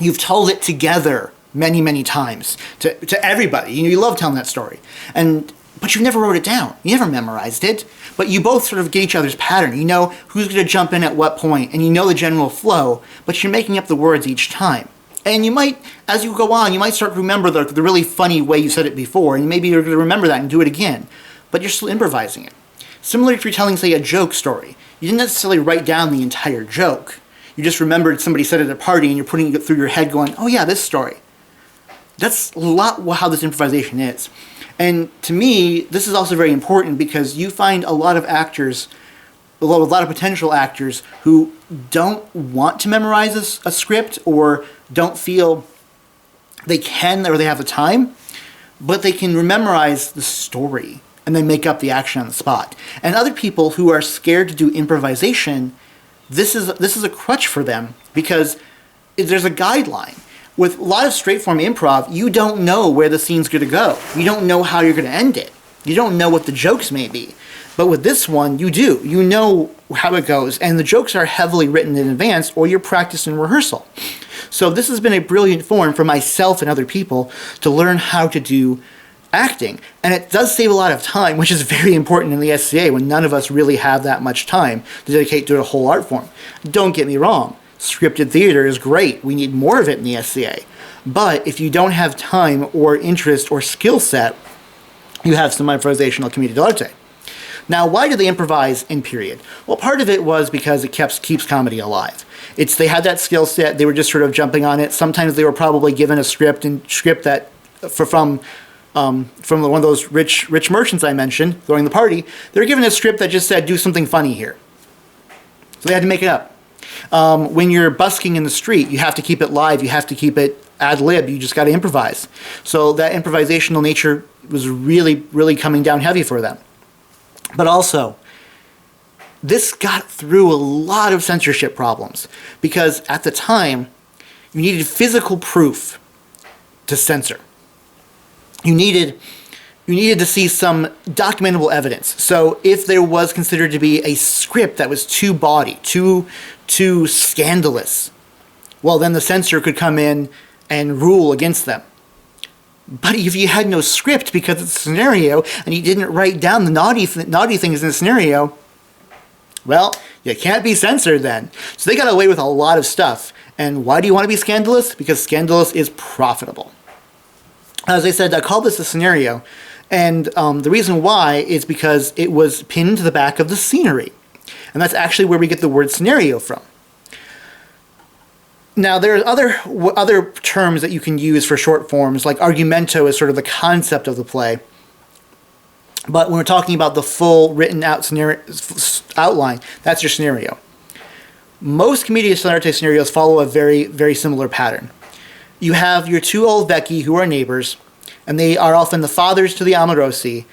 You've told it together many, many times to everybody. You love telling that story. But you never wrote it down. You never memorized it. But you both sort of get each other's pattern. You know who's going to jump in at what point, and you know the general flow, but you're making up the words each time. And you might, as you go on, you might start to remember the really funny way you said it before, and maybe you're going to remember that and do it again. But you're still improvising it. Similar if you're telling, say, a joke story. You didn't necessarily write down the entire joke. You just remembered somebody said it at a party, and you're putting it through your head going, oh yeah, this story. That's a lot how this improvisation is. And to me, this is also very important because you find a lot of actors, a lot of potential actors who don't want to memorize a script or don't feel they can or they have the time, but they can memorize the story and then make up the action on the spot. And other people who are scared to do improvisation, this is a crutch for them because there's a guideline. With a lot of straight-form improv, you don't know where the scene's going to go. You don't know how you're going to end it. You don't know what the jokes may be. But with this one, you do. You know how it goes, and the jokes are heavily written in advance, or you're practiced in rehearsal. So this has been a brilliant form for myself and other people to learn how to do acting. And it does save a lot of time, which is very important in the SCA when none of us really have that much time to dedicate to a whole art form. Don't get me wrong. Scripted theater is great. We need more of it in the SCA. But if you don't have time or interest or skill set, you have some improvisational Commedia dell'Arte. Now, why do they improvise in period? Well, part of it was because it keeps comedy alive. They had that skill set. They were just sort of jumping on it. Sometimes they were probably given a script that from one of those rich merchants I mentioned during the party. They were given a script that just said, do something funny here. So they had to make it up. When you're busking in the street, you have to keep it live. You have to keep it ad lib. You just got to improvise. So that improvisational nature was really, really coming down heavy for them. But also, this got through a lot of censorship problems because at the time, you needed physical proof to censor. You needed to see some documentable evidence. So if there was considered to be a script that was too bawdy, too scandalous, well, then the censor could come in and rule against them. But if you had no script because it's a scenario and you didn't write down the naughty things in the scenario, well, you can't be censored then. So they got away with a lot of stuff. And why do you want to be scandalous? Because scandalous is profitable. As I said, I call this a scenario. And the reason why is because it was pinned to the back of the scenery. And that's actually where we get the word scenario from. Now, there are other terms that you can use for short forms, like argumento is sort of the concept of the play. But when we're talking about the full written out outline, that's your scenario. Most Commedia dell'Arte scenarios follow a very, very similar pattern. You have your two old vecchi who are neighbors, and they are often the fathers to the Amurosi.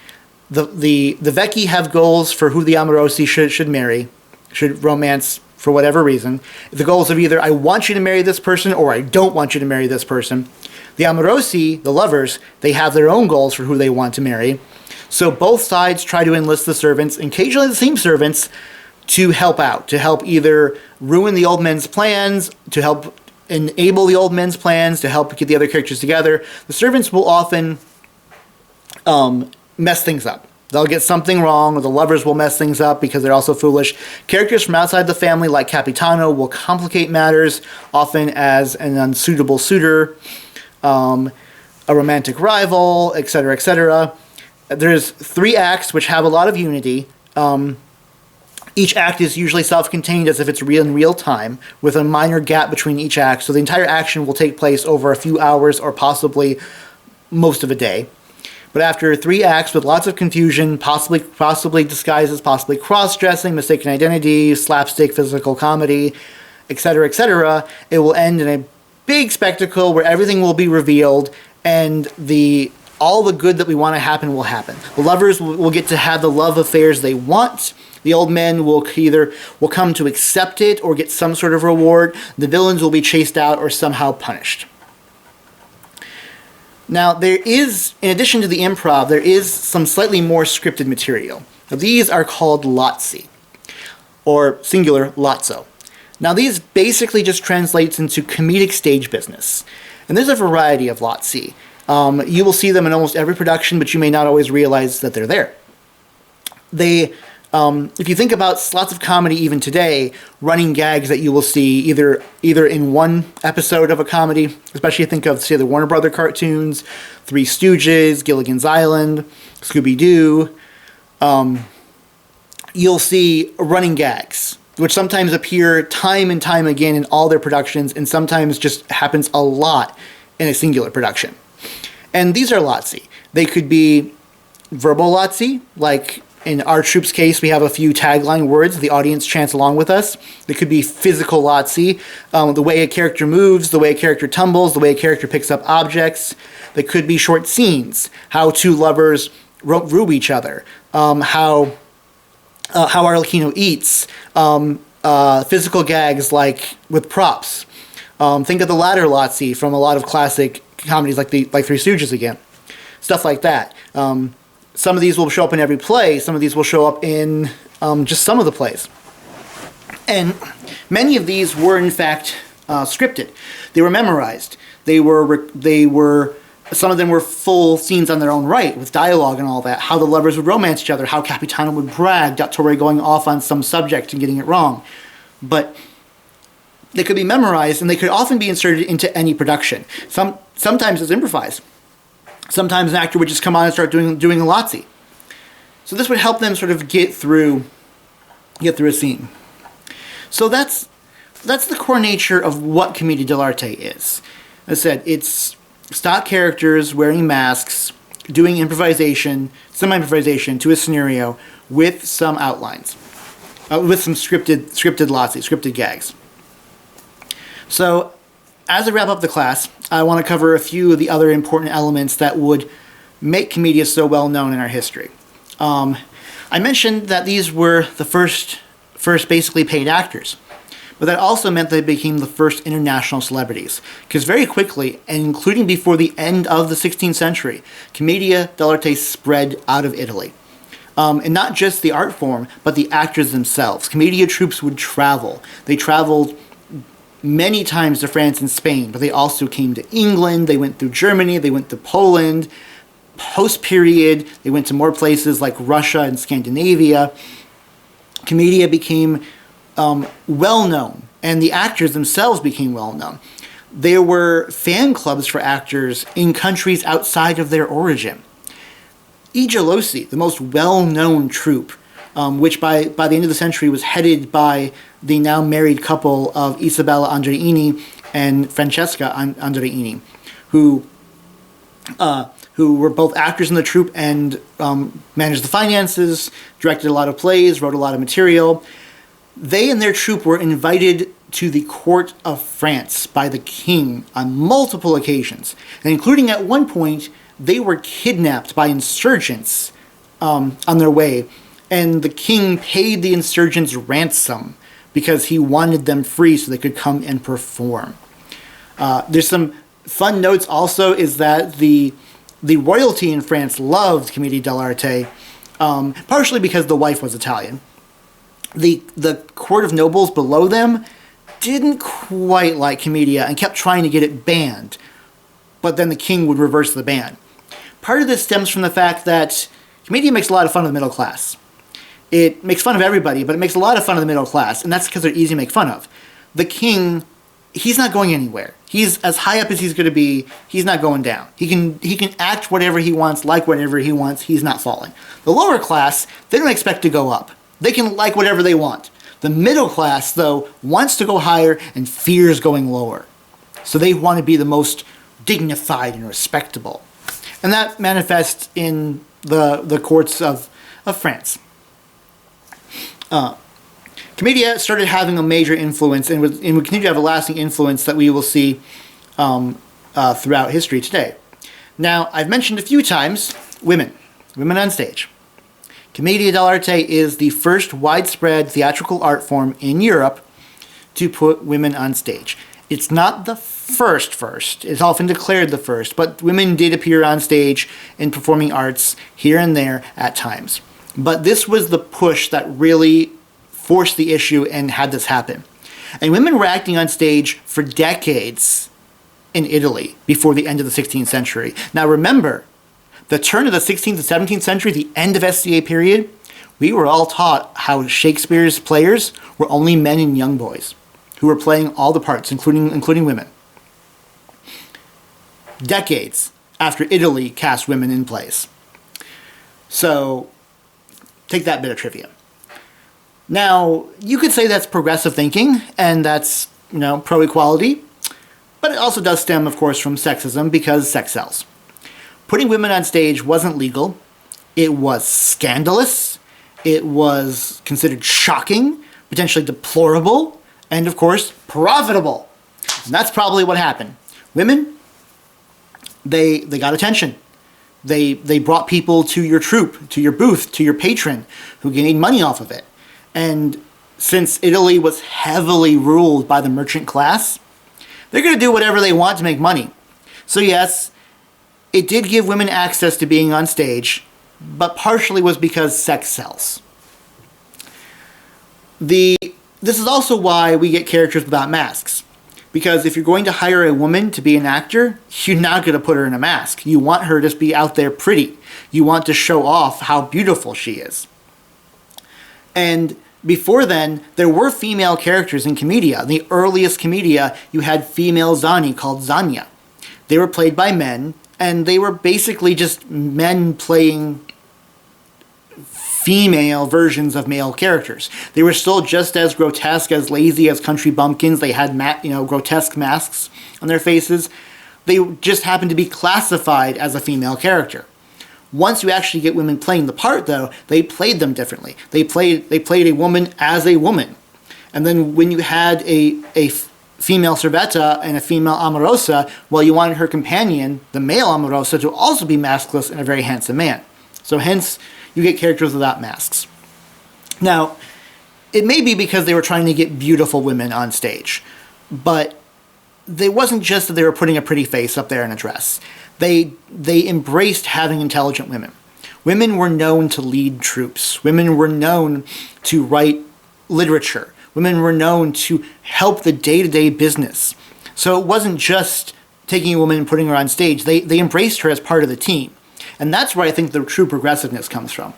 The vecchi have goals for who the Amurosi should marry, should romance for whatever reason. The goals of either I want you to marry this person or I don't want you to marry this person. The Amurosi, the lovers, they have their own goals for who they want to marry. So both sides try to enlist the servants, occasionally the same servants, to help out, to help either ruin the old men's plans, to help enable the old men's plans, to help get the other characters together. The servants will often mess things up. They'll get something wrong, or the lovers will mess things up because they're also foolish. Characters from outside the family, like Capitano, will complicate matters, often as an unsuitable suitor, a romantic rival, etc., etc. There's 3 acts which have a lot of unity. Each act is usually self-contained, as if it's in real time, with a minor gap between each act, so the entire action will take place over a few hours or possibly most of a day. But after 3 acts with lots of confusion, possibly disguises, possibly cross-dressing, mistaken identity, slapstick, physical comedy, etc., it will end in a big spectacle where everything will be revealed and all the good that we want to happen will happen. The lovers will get to have the love affairs they want. The old men will come to accept it or get some sort of reward. The villains will be chased out or somehow punished. Now, there is, in addition to the improv, there is some slightly more scripted material. Now, these are called Lotsy, or singular Lotso. Now, these basically just translates into comedic stage business. And there's a variety of Lotsy. You will see them in almost every production, but you may not always realize that they're there. If you think about lots of comedy even today, running gags that you will see either in one episode of a comedy, especially think of, say, the Warner Brother cartoons, Three Stooges, Gilligan's Island, Scooby-Doo. You'll see running gags, which sometimes appear time and time again in all their productions, and sometimes just happens a lot in a singular production. And these are Lotsy. They could be verbal Lotsy, like in our troupe's case, we have a few tagline words the audience chants along with us. They could be physical Lotsy, the way a character moves, the way a character tumbles, the way a character picks up objects. They could be short scenes, how 2 lovers rube each other, how Arlecchino eats, physical gags like with props. Think of the latter Lotsy from a lot of classic comedies like Three Stooges again. Stuff like that. Some of these will show up in every play. Some of these will show up in just some of the plays. And many of these were, in fact, scripted. They were memorized. Some of them were full scenes on their own right, with dialogue and all that. How the lovers would romance each other. How Capitano would brag. Torre going off on some subject and getting it wrong. But they could be memorized, and they could often be inserted into any production. Sometimes it's improvised. Sometimes an actor would just come on and start doing a Lotsy. So this would help them sort of get through a scene. So that's the core nature of what Commedia dell'Arte is. As I said, it's stock characters wearing masks, doing improvisation, semi-improvisation to a scenario with some outlines, with some scripted Lotsy, scripted gags. So, as I wrap up the class, I want to cover a few of the other important elements that would make Commedia so well known in our history. I mentioned that these were the first basically paid actors, but that also meant they became the first international celebrities, because very quickly, and including before the end of the 16th century, Commedia dell'Arte spread out of Italy. And not just the art form, but the actors themselves. Commedia troupes would travel. They traveled many times to France and Spain, but they also came to England, they went through Germany, they went to Poland. Post-period, they went to more places like Russia and Scandinavia. Commedia became well-known, and the actors themselves became well-known. There were fan clubs for actors in countries outside of their origin. Igelosi, the most well-known troupe, which by the end of the century was headed by the now married couple of Isabella Andreini and Francesca Andreini, who were both actors in the troupe and managed the finances, directed a lot of plays, wrote a lot of material. They and their troupe were invited to the court of France by the king on multiple occasions, and including at one point, they were kidnapped by insurgents on their way, and the king paid the insurgents ransom because he wanted them free so they could come and perform. There's some fun notes also, is that the royalty in France loved Commedia dell'Arte, partially because the wife was Italian. The court of nobles below them didn't quite like Commedia and kept trying to get it banned, but then the king would reverse the ban. Part of this stems from the fact that Commedia makes a lot of fun of the middle class. It makes fun of everybody, but it makes a lot of fun of the middle class, and that's because they're easy to make fun of. The king, he's not going anywhere. He's as high up as he's going to be. He's not going down. He can act whatever he wants, like whatever he wants. He's not falling. The lower class, they don't expect to go up. They can like whatever they want. The middle class, though, wants to go higher and fears going lower. So they want to be the most dignified and respectable. And that manifests in the courts of France. Commedia started having a major influence and would continue to have a lasting influence that we will see throughout history today. Now, I've mentioned a few times women on stage. Commedia dell'Arte is the first widespread theatrical art form in Europe to put women on stage. It's not the first. It's often declared the first, but women did appear on stage in performing arts here and there at times. But this was the push that really forced the issue and had this happen. And women were acting on stage for decades in Italy before the end of the 16th century. Now remember, the turn of the 16th and 17th century, the end of SCA period, we were all taught how Shakespeare's players were only men and young boys who were playing all the parts, including women. Decades after Italy cast women in plays. So, take that bit of trivia. Now, you could say that's progressive thinking, and that's, pro-equality, but it also does stem, of course, from sexism, because sex sells. Putting women on stage wasn't legal. It was scandalous. It was considered shocking, potentially deplorable, and, of course, profitable. And that's probably what happened. Women, they got attention. They brought people to your troupe, to your booth, to your patron, who gained money off of it. And since Italy was heavily ruled by the merchant class, they're going to do whatever they want to make money. So yes, it did give women access to being on stage, but partially was because sex sells. This is also why we get characters without masks. Because if you're going to hire a woman to be an actor, you're not going to put her in a mask. You want her to be out there pretty. You want to show off how beautiful she is. And before then, there were female characters in Commedia. In the earliest Commedia, you had female Zany called Zania. They were played by men, and they were basically just men playing female versions of male characters. They were still just as grotesque, as lazy as country bumpkins. They had grotesque masks on their faces. They just happened to be classified as a female character. Once you actually get women playing the part, though, they played them differently. They played a woman as a woman. And then when you had a female Cervetta and a female Amurosi, well, you wanted her companion, the male Amurosi, to also be maskless and a very handsome man. So hence, you get characters without masks. Now, it may be because they were trying to get beautiful women on stage, but it wasn't just that they were putting a pretty face up there in a dress. They embraced having intelligent women. Women were known to lead troops. Women were known to write literature. Women were known to help the day-to-day business. So it wasn't just taking a woman and putting her on stage. They embraced her as part of the team. And that's where I think the true progressiveness comes from.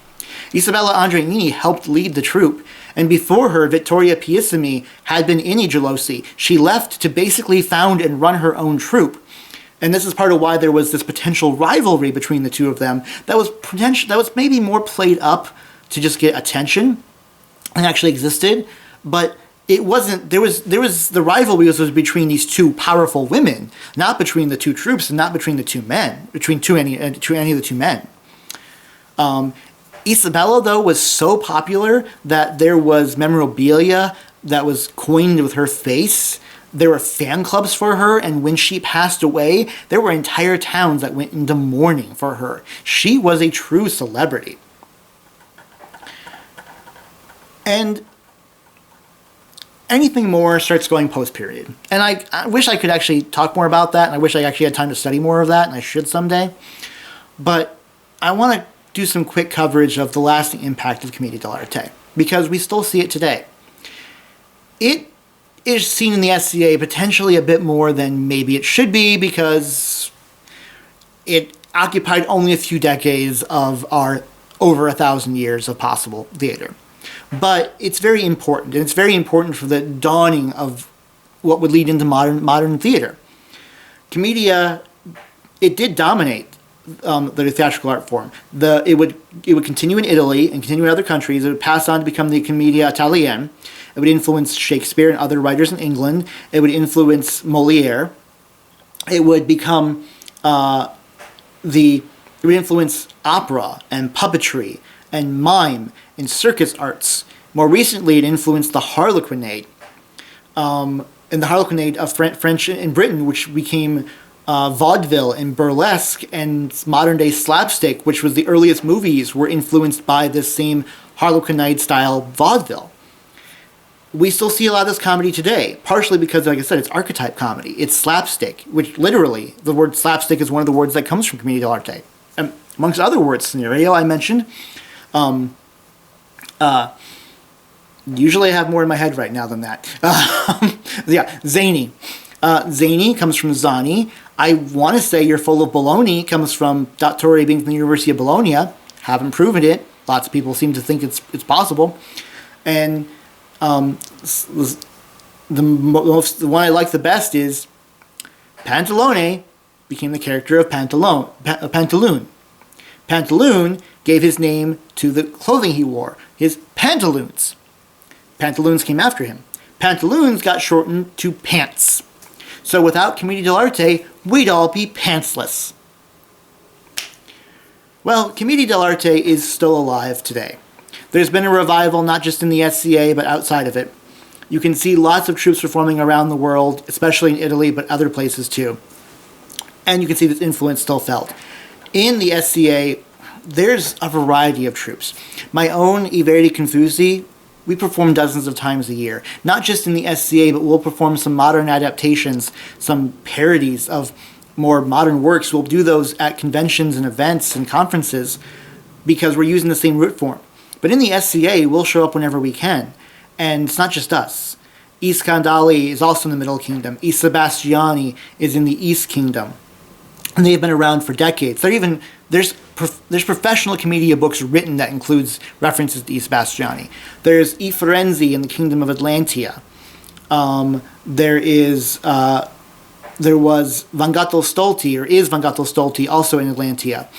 Isabella Andreini helped lead the troupe, and before her, Vittoria Piissimi had been in Igelosi. She left to basically found and run her own troupe. And this is part of why there was this potential rivalry between the two of them that was maybe more played up to just get attention and actually existed. But it wasn't, there was the rivalry was between these two powerful women, not between the two troops and not between the two men, between any of the two men. Isabella, though, was so popular that there was memorabilia that was coined with her face. There were fan clubs for her, and when she passed away, there were entire towns that went into mourning for her. She was a true celebrity. And anything more starts going post-period. And I wish I could actually talk more about that, and I wish I actually had time to study more of that, and I should someday. But I want to do some quick coverage of the lasting impact of Commedia dell'Arte, because we still see it today. It is seen in the SCA potentially a bit more than maybe it should be, because it occupied only a few decades of our over 1,000 years of possible theater. But it's very important, and it's very important for the dawning of what would lead into modern theater. Commedia, it did dominate the theatrical art form. It would continue in Italy and continue in other countries. It would pass on to become the Commedia Italienne. It would influence Shakespeare and other writers in England. It would influence Molière. It would become it would influence opera and puppetry and mime and circus arts. More recently, it influenced the Harlequinade, and the Harlequinade of French in Britain, which became vaudeville and burlesque, and modern-day slapstick, which was the earliest movies, were influenced by this same Harlequinade-style vaudeville. We still see a lot of this comedy today, partially because, like I said, it's archetype comedy. It's slapstick, which literally, the word slapstick is one of the words that comes from Commedia dell'Arte. Amongst other words, scenario I mentioned. Usually I have more in my head right now than that. Yeah, Zany. Zany comes from Zany. I want to say You're Full of Baloney comes from Torre being from the University of Bologna. Haven't proven it. Lots of people seem to think it's possible. And the one I like the best is Pantalone became the character of Pantaloon. Pantaloon gave his name to the clothing he wore, his pantaloons. Pantaloons came after him. Pantaloons got shortened to pants. So without Commedia dell'Arte, we'd all be pantsless. Well, Commedia dell'Arte is still alive today. There's been a revival not just in the SCA, but outside of it. You can see lots of troupes performing around the world, especially in Italy, but other places too. And you can see this influence still felt. In the SCA, there's a variety of troupes. My own I Verdi Confusi, we perform dozens of times a year. Not just in the SCA, but we'll perform some modern adaptations, some parodies of more modern works. We'll do those at conventions and events and conferences because we're using the same root form. But in the SCA, we'll show up whenever we can. And it's not just us. I Scandali is also in the Middle Kingdom. I Sebastiani is in the East Kingdom. And they've been around for decades. There's professional Commedia books written that includes references to I Sebastiani. There's I Firenze in the Kingdom of Atlantia. There was Vangatto Stolti, or is Vangatto Stolti, also in Atlantia.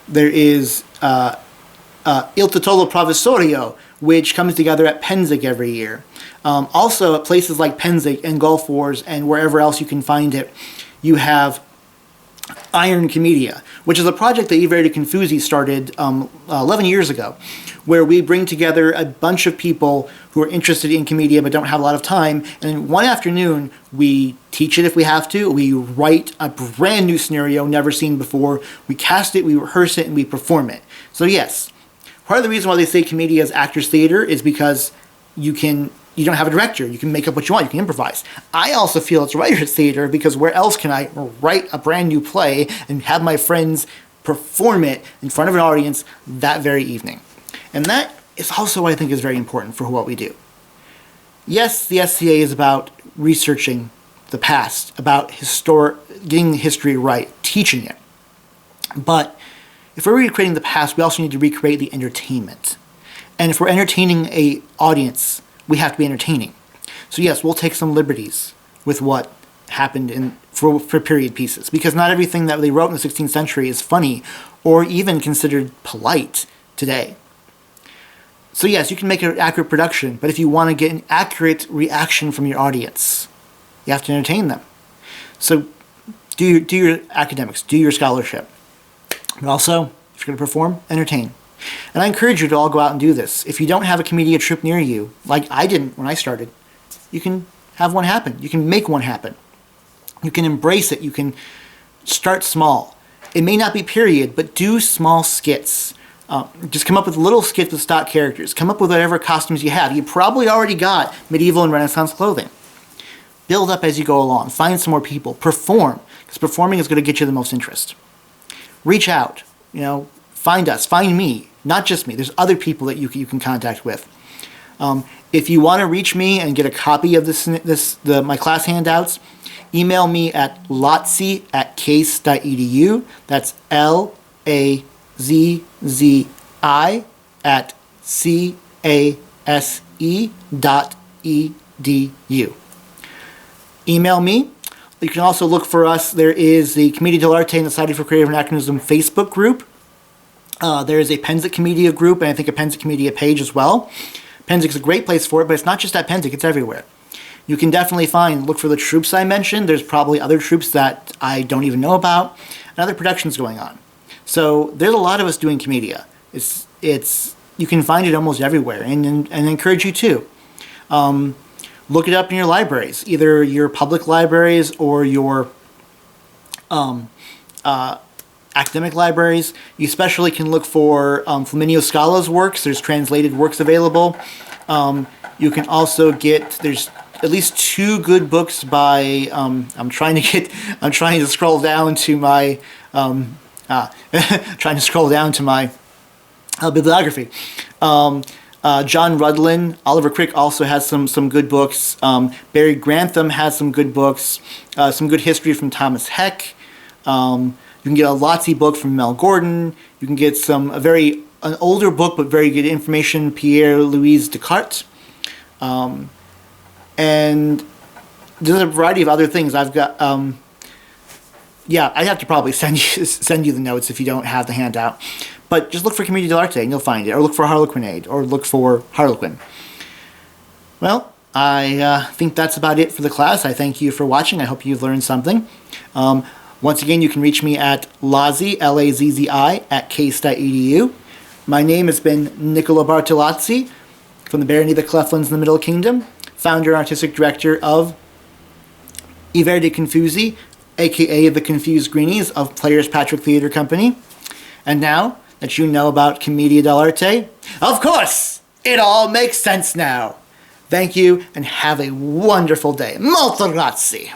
There is Il Titolo Provvisorio, which comes together at Penzig every year. Also, at places like Penzig and Gulf Wars and wherever else you can find it, you have Iron Commedia, which is a project that I Verdi Confusi started 11 years ago, where we bring together a bunch of people who are interested in Commedia but don't have a lot of time, and one afternoon we teach it if we have to, we write a brand new scenario never seen before, we cast it, we rehearse it, and we perform it. So yes, part of the reason why they say Commedia is actors theater is because you don't have a director. You can make up what you want. You can improvise. I also feel it's writer's theater because where else can I write a brand new play and have my friends perform it in front of an audience that very evening? And that is also what I think is very important for what we do. Yes, the SCA is about researching the past, about getting history right, teaching it. But if we're recreating the past, we also need to recreate the entertainment. And if we're entertaining an audience, we have to be entertaining. So yes, we'll take some liberties with what happened for period pieces, because not everything that they wrote in the 16th century is funny or even considered polite today. So yes, you can make an accurate production, but if you want to get an accurate reaction from your audience, you have to entertain them. So do your academics, do your scholarship. But also, if you're going to perform, entertain. And I encourage you to all go out and do this. If you don't have a Commedia troupe near you, like I didn't when I started, you can have one happen. You can make one happen. You can embrace it. You can start small. It may not be period, but do small skits. Just come up with little skits with stock characters. Come up with whatever costumes you have. You probably already got medieval and Renaissance clothing. Build up as you go along. Find some more people. Perform, because performing is going to get you the most interest. Reach out. Find us. Find me. Not just me. There's other people that you can contact with. If you want to reach me and get a copy of my class handouts, email me at lotsy@case.edu. That's LAZY at case.edu. Email me. You can also look for us. There is the Commedia dell'Arte and the Society for Creative Anachronism Facebook group. There is a Penzic Comedia group, and I think a Penzic Comedia page as well. Penzic is a great place for it, but it's not just at Penzic, it's everywhere. You can definitely look for the troops I mentioned. There's probably other troops that I don't even know about, and other productions going on. So there's a lot of us doing Comedia. You can find it almost everywhere, and I encourage you to. Look it up in your libraries, either your public libraries or your academic libraries. You especially can look for Flaminio Scala's works. There's translated works available. You can also there's at least 2 good books by, I'm trying to scroll down to my, bibliography. John Rudlin, Oliver Crick also has some good books. Barry Grantham has some good books. Some good history from Thomas Heck. You can get a Lotsy book from Mel Gordon. You can get an older book but very good information, Pierre-Louis Descartes. And there's a variety of other things. I've got, I'd have to probably send you the notes if you don't have the handout. But just look for Commedia dell'Arte and you'll find it. Or look for Harlequinade. Or look for Harlequin. Well, I think that's about it for the class. I thank you for watching. I hope you've learned something. Once again, you can reach me at Lotsy, Lazzi, at case.edu. My name has been Niccolo Bartolozzi from the Barony of the Cleflands in the Middle Kingdom, founder and artistic director of I Verdi Confusi, aka the Confused Greenies of Players Patrick Theatre Company. And now that you know about Commedia dell'Arte, of course, it all makes sense now. Thank you and have a wonderful day. Molto grazie.